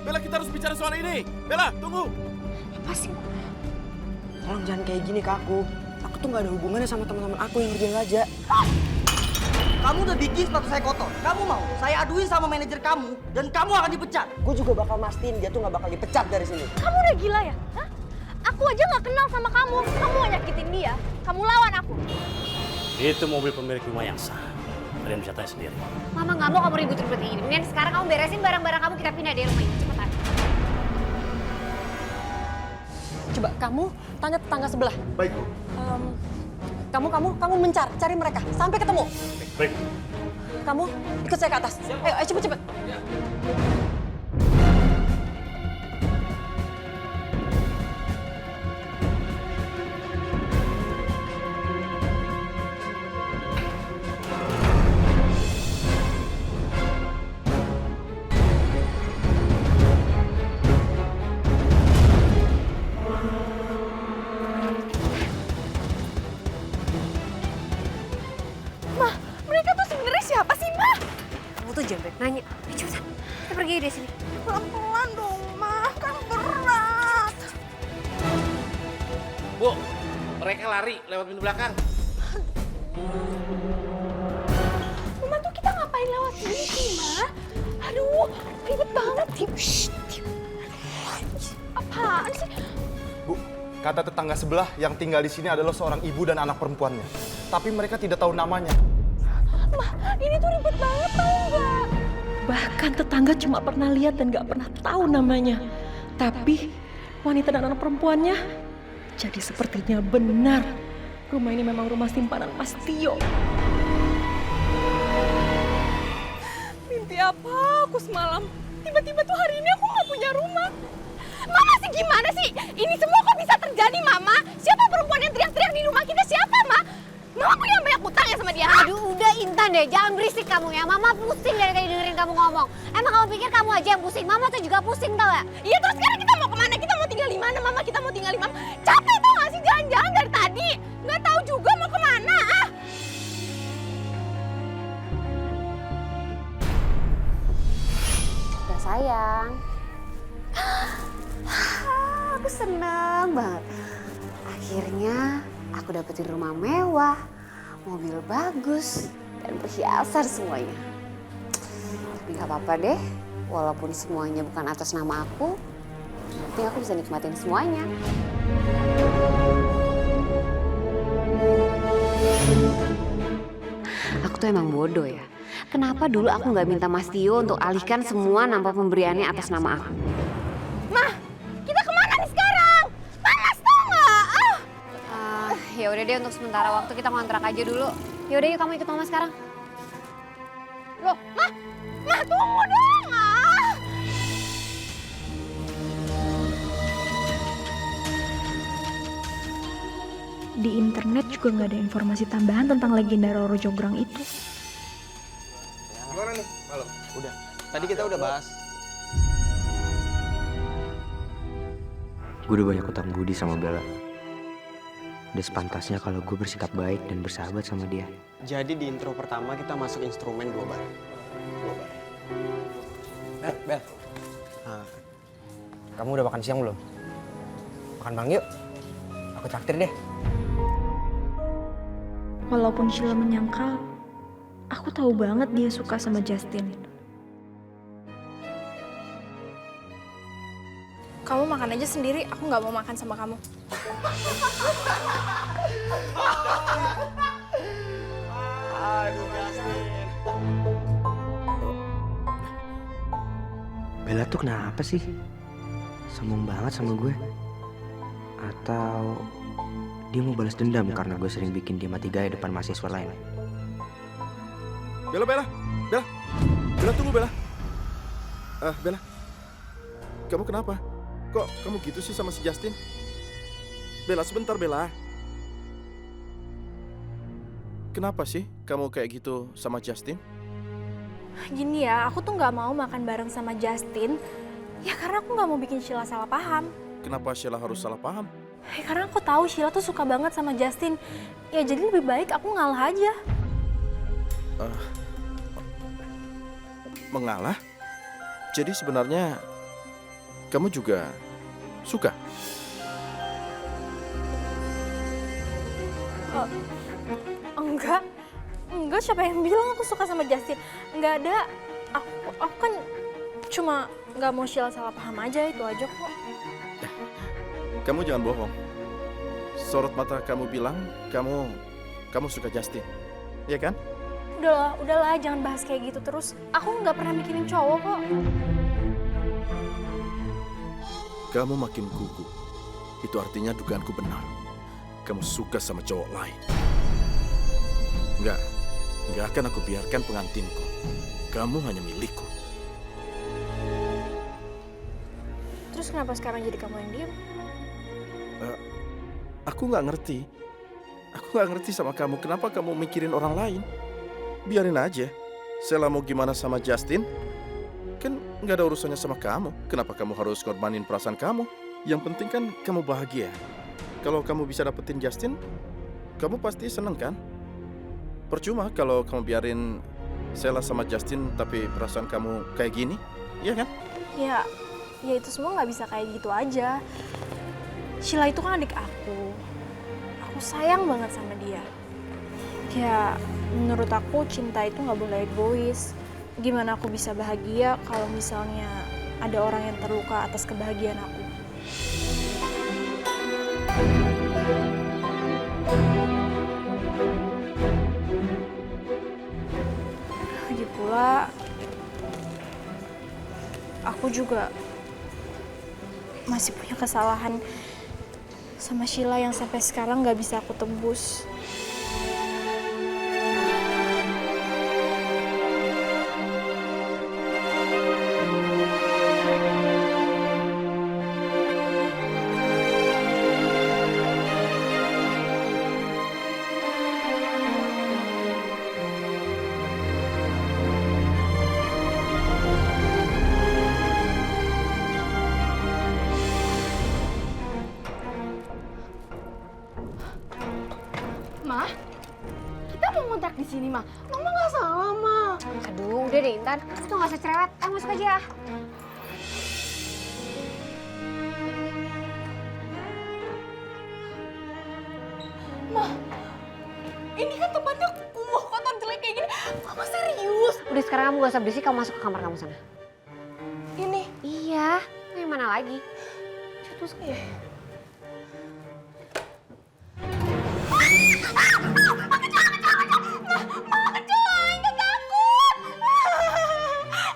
Bella, kita harus bicara soal ini. Bella, tunggu. Apa sih? Tolong jangan kayak gini ke aku. Aku tuh gak ada hubungannya sama teman-teman aku yang ngerjain Raja. Kamu udah bikin sepatu saya kotor. Kamu mau saya aduin sama manajer kamu dan kamu akan dipecat. Gue juga bakal mastiin dia tuh gak bakal dipecat dari sini. Kamu udah gila ya? Hah? Aku aja gak kenal sama kamu. Kamu mau nyakitin dia. Kamu lawan aku. Itu mobil pemilik rumah yang sah. Kalian bisa tanya sendiri. Mama nggak mau kamu ribut-ribut kayak gini. Mendingan sekarang kamu beresin barang-barang kamu, kita pindah dari rumah ini. Cepetan. Coba kamu tanya tetangga sebelah. Baik, Bu. Kamu cari mereka sampai ketemu. Baik. Kamu ikut saya ke atas. Ayo cepet. Mereka tuh sebenarnya siapa sih, Ma? Kamu tuh jangan banyak nanya. Ayo cepetan. Kita pergi dari sini. Pelan-pelan dong, Ma. Kan berat. Bu, mereka lari lewat pintu belakang. Mama tuh kita ngapain lewat sini sih, Ma? Aduh, ribet banget sih. Apaan sih? Bu, kata tetangga sebelah yang tinggal di sini adalah seorang ibu dan anak perempuannya. Tapi mereka tidak tahu namanya. Ma, ini tuh ribet banget tau nggak? Bahkan tetangga cuma pernah lihat dan gak pernah tahu namanya. Tapi wanita dan anak perempuannya jadi sepertinya benar. Rumah ini memang rumah simpanan Mas Tio. Mimpi apa aku semalam? Tiba-tiba tuh hari ini aku nggak punya rumah. Mama sih gimana sih? Ini semua kok bisa terjadi, Mama? Siapa perempuan yang teriak-teriak di rumah kita? Siapa, Ma? Mama punya banyak utang ya sama dia? Aduh, udah Intan deh. Jangan berisik kamu ya. Mama pusing dari tadi dengerin kamu ngomong. Emang kamu pikir kamu aja yang pusing? Mama tuh juga pusing tau ya? Iya, terus sekarang kita mau kemana? Kita mau tinggal di mana, Mama? Kita mau tinggal di mana? Capek tau gak sih jalan-jalan dari tadi? Nggak tahu juga mau kemana, ah. Udah sayang. Aku seneng banget. Akhirnya aku dapetin rumah mewah, mobil bagus, dan perhiasan semuanya. Tapi gak apa-apa deh, walaupun semuanya bukan atas nama aku, tapi aku bisa nikmatin semuanya. Aku tuh emang bodoh ya. Kenapa dulu aku nggak minta Mas Tio untuk alihkan semua nampak pemberiannya atas nama aku? Mah, kita kemana nih sekarang? Panas tau nggak? Ya udah deh, untuk sementara waktu kita ngontrak aja dulu. Ya udah yuk, kamu ikut Mama sekarang. Loh, Mah tunggu dong, ah. Di internet juga nggak ada informasi tambahan tentang legenda Roro Jonggrang itu. Gimana nih? Halo. Udah. Tadi kita udah bahas. Gue udah banyak utang budi sama Bella. Udah sepantasnya kalau gue bersikap baik dan bersahabat sama dia. Jadi di intro pertama kita masuk instrumen 2 bar. Bel. Kamu udah makan siang belum? Makan bareng yuk. Aku traktir deh. Walaupun Sheila menyangkal, aku tahu banget dia suka sama Justin. Kamu makan aja sendiri, aku nggak mau makan sama kamu. Aduh, Justin. Bella tuh kenapa sih? Sombong banget sama gue. Atau dia mau balas dendam karena gue sering bikin dia mati gaya depan mahasiswa lain. Bella, tunggu Bella. Bella, kamu kenapa? Kok kamu gitu sih sama si Justin? Bella, sebentar Bella. Kenapa sih kamu kayak gitu sama Justin? Gini ya, aku tuh nggak mau makan bareng sama Justin. Ya karena aku nggak mau bikin Sheila salah paham. Kenapa Sheila harus salah paham? Karena aku tahu Sheila tuh suka banget sama Justin. Ya jadi lebih baik aku ngalah aja. Mengalah? Jadi sebenarnya kamu juga suka? Enggak, siapa yang bilang aku suka sama Justin? Enggak ada. Aku kan cuma nggak mau Sheila salah paham aja, itu aja kok. Kamu jangan bohong. Sorot mata kamu bilang kamu suka Justin, ya kan? Udahlah, jangan bahas kayak gitu terus. Aku nggak pernah mikirin cowok kok. Kamu makin gugup. Itu artinya dugaanku benar. Kamu suka sama cowok lain. Enggak akan aku biarkan pengantinku. Kamu hanya milikku. Terus kenapa sekarang jadi kamu yang diem? Aku nggak ngerti. Aku nggak ngerti sama kamu. Kenapa kamu mikirin orang lain? Biarin aja. Sheila mau gimana sama Justin? Kan nggak ada urusannya sama kamu. Kenapa kamu harus ngorbanin perasaan kamu? Yang penting kan kamu bahagia. Kalau kamu bisa dapetin Justin, kamu pasti seneng kan? Percuma kalau kamu biarin Sheila sama Justin tapi perasaan kamu kayak gini, iya kan? Ya itu semua nggak bisa kayak gitu aja. Sheila itu kan adik aku. Aku sayang banget sama dia. Ya, menurut aku cinta itu nggak boleh egois. Gimana aku bisa bahagia kalau misalnya ada orang yang terluka atas kebahagiaan aku? Lagi pula, aku juga masih punya kesalahan sama Sheila yang sampai sekarang nggak bisa aku tebus. Ma, kita mau ngontrak di sini, Ma. Mama nggak salah, Ma. Aduh, udah deh Intan. Itu nggak usah cerewet. Masuk aja. Ma, ini kan tempatnya kumuh, kotor, jelek kayak gini. Mama serius. Udah sekarang kamu gak usah berisik, kamu masuk ke kamar kamu sana. Ini? Iya, yang mana lagi? Terus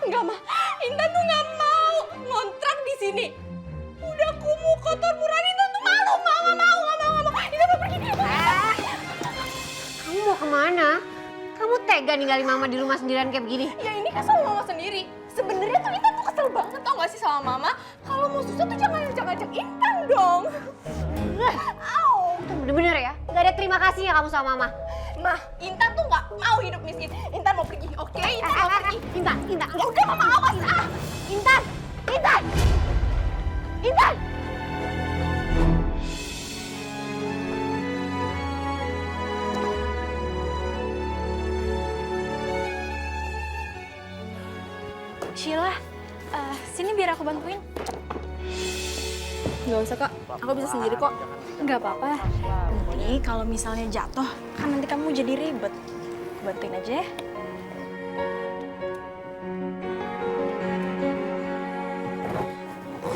Enggak, Ma. Intan tuh nggak mau ngontrak di sini. Udah kumuh, kotor, murahan. Intan tuh malu, Ma. Nggak mau. Intan mau pergi. kamu mau kemana? Kamu tega ninggalin mama di rumah sendirian kayak begini? Ya ini kan sama Mama sendiri. Sebenarnya tuh Intan tuh kesel banget, tau gak sih sama Mama? Kalau mau susah tuh jangan ajak Intan dong. Au. Itu bener-bener ya? Gak ada terima kasihnya kamu sama mama. Ma, Intan tuh nggak mau hidup miskin. Intan mau pergi, oke? Intan mau pergi. Intan. Ya udah, Mama awas. Intan. Sheila, sini biar aku bantuin. Nggak usah kak, aku bisa sendiri kok. Nggak apa-apa. Nanti kalau misalnya jatuh, kan nanti kamu jadi ribet. Aku bantuin aja ya.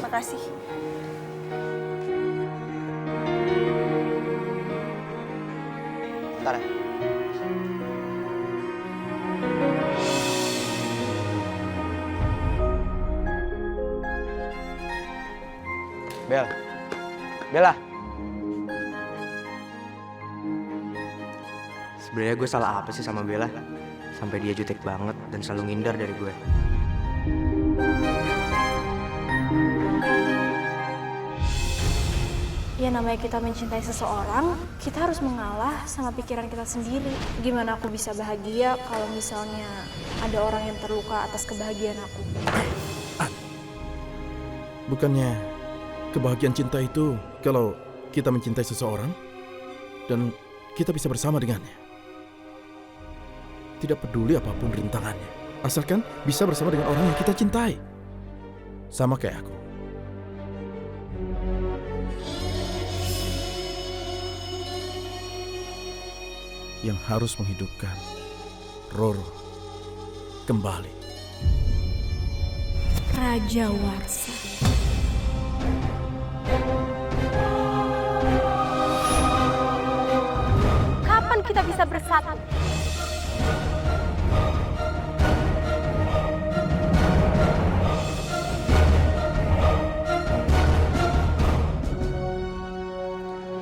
Makasih. Bentar ya. Bella. Sebenarnya gue salah apa sih sama Bella? Sampai dia jutek banget dan selalu ngindar dari gue. Ya namanya kita mencintai seseorang, kita harus mengalah sama pikiran kita sendiri. Gimana aku bisa bahagia kalau misalnya ada orang yang terluka atas kebahagiaan aku? Bukannya kebahagiaan cinta itu kalau kita mencintai seseorang dan kita bisa bersama dengannya. Tidak peduli apapun rintangannya, asalkan bisa bersama dengan orang yang kita cintai. Sama kayak aku. yang harus menghidupkan Roro kembali. Raja Warsa. Kapan kita bisa bersatu?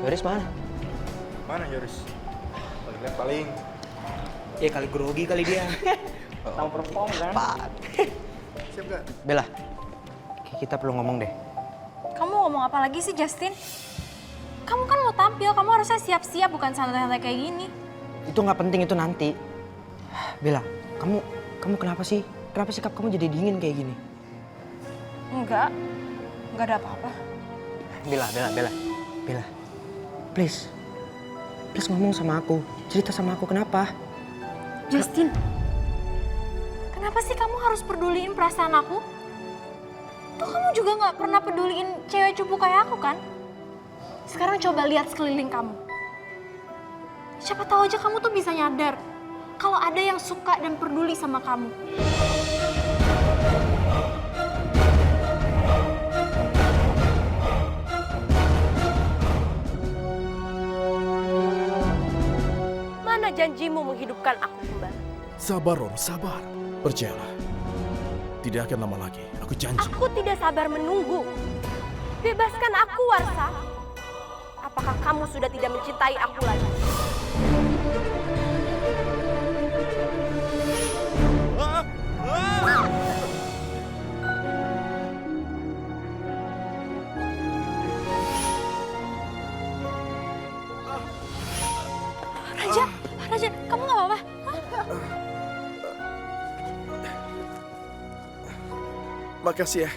Yoris mana? Mana Yoris? Lihat paling. Ya kali grogi kali dia. Tahu perform kan? Pak. Siap gak? Bella, kita perlu ngomong deh. Kamu ngomong apa lagi sih, Justin? Kamu kan mau tampil, kamu harusnya siap-siap, bukan santai-santai kayak gini. Itu nggak penting, itu nanti. Bella, kamu kenapa sih? Kenapa sikap kamu jadi dingin kayak gini? Enggak ada apa-apa. Bella. Please ngomong sama aku. Cerita sama aku kenapa? Justin, kenapa sih kamu harus peduliin perasaan aku? Tuh kamu juga nggak pernah peduliin cewek cupu kayak aku kan? Sekarang coba lihat sekeliling kamu. Siapa tahu aja kamu tuh bisa nyadar kalau ada yang suka dan peduli sama kamu. Mana janjimu menghidupkan aku kembali? Sabar, Roro, sabar. Percayalah, tidak akan lama lagi. Aku janji. Aku tidak sabar menunggu. Bebaskan aku, Warsa. Apakah kamu sudah tidak mencintai aku lagi? Raja, kamu nggak apa-apa? Makasih ya.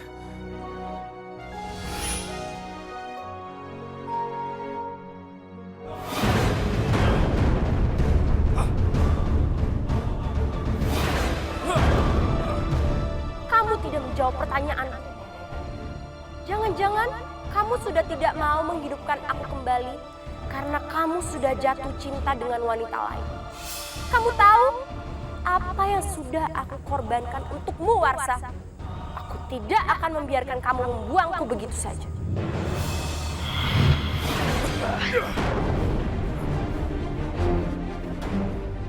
Kamu tidak menjawab pertanyaanku. Jangan-jangan kamu sudah tidak mau menghidupkan aku kembali karena kamu sudah jatuh cinta dengan wanita lain. Kamu tahu apa yang sudah aku korbankan untukmu, Warsa? Aku tidak akan membiarkan kamu membuangku begitu saja.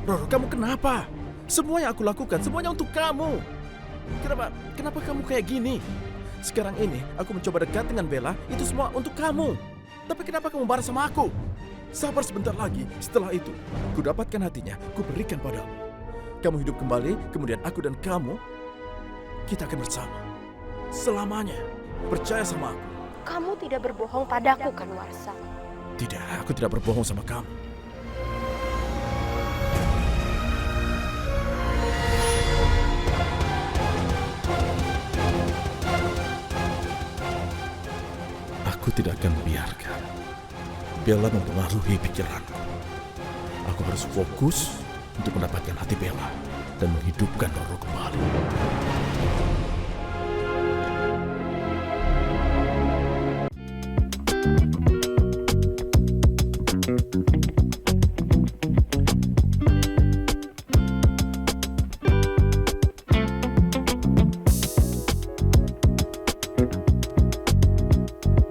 Roro, kamu kenapa? Semua yang aku lakukan, semuanya untuk kamu. Kenapa kamu kayak gini? Sekarang ini aku mencoba dekat dengan Bella, itu semua untuk kamu. Tapi kenapa kamu marah sama aku? Sabar sebentar lagi, setelah itu ku dapatkan hatinya, ku berikan padamu. Kamu hidup kembali, kemudian aku dan kamu, kita akan bersama. Selamanya. Percaya sama aku. Kamu tidak berbohong padaku kan, Warsa? Tidak, aku tidak berbohong sama kamu. Aku tidak akan membiarkan Bella mempengaruhi pikiranku. Aku harus fokus untuk mendapatkan hati Bella dan menghidupkan Roro kembali.